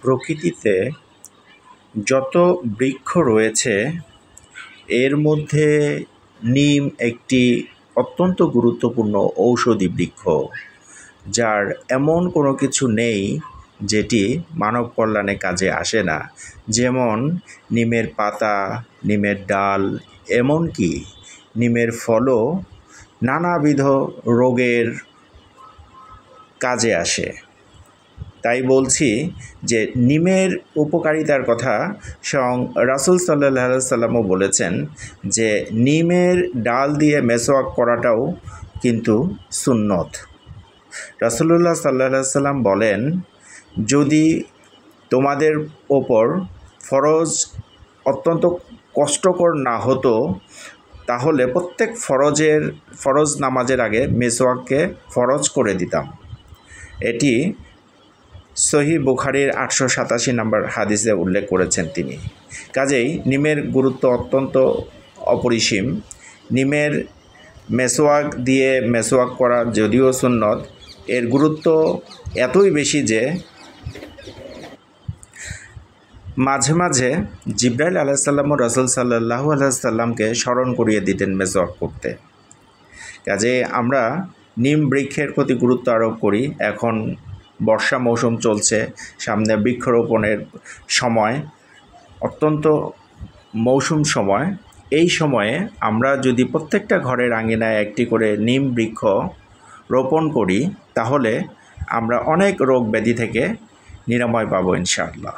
প্রকৃতিতে যত বৃক্ষ রয়েছে এর মধ্যে নিম একটি অত্যন্ত গুরুত্বপূর্ণ ঔষধি বৃক্ষ, যার এমন কোনো কিছু নেই যেটি মানব কল্যাণে কাজে আসে না। যেমন নিমের পাতা, নিমের ডাল, এমনকি নিমের ফলও নানাবিধ রোগের কাজে আসে। তাই বলছি যে নিমের উপকারিতার কথা স্বয়ং রাসূল সাল্লাল্লাহু আলাইহি সাল্লামও বলেছেন যে নিমের ডাল দিয়ে মেসওয়াক করাটাও কিন্তু সুন্নত। রাসূলুল্লাহ সাল্লাল্লাহু আলাইহি সাল্লাম বলেন, যদি তোমাদের ওপর ফরজ অত্যন্ত কষ্টকর না হতো তাহলে প্রত্যেক ফরজ নামাজের আগে মেসওয়াককে ফরজ করে দিতাম। এটি সহিহ বুখারীর 887 নম্বর হাদিসে উল্লেখ করেছেন তিনি। কাজেই নিমের গুরুত্ব অত্যন্ত অপরিসীম। নিমের মেসওয়াক দিয়ে মেসওয়াক করা যদিও সুন্নত, এর গুরুত্ব এতই বেশি যে মাঝে মাঝে জিবরাইল আলাইহিস সালাম ও রাসূল সাল্লাল্লাহু আলাইহি সাল্লামকে স্মরণ করিয়ে দিতেন মেসওয়াক করতে। কাজে আমরা নিম বৃক্ষের প্রতি গুরুত্ব আরোপ করি। এখন বর্ষা মৌসুম চলছে, সামনে বৃক্ষরোপণের সময়, অত্যন্ত মৌসুম সময়। এই সময়ে আমরা যদি প্রত্যেকটা ঘরের আঙিনায় একটি করে নিম বৃক্ষ রোপণ করি তাহলে আমরা অনেক রোগ ব্যাধি থেকে নিরাময় পাবো ইনশাআল্লাহ।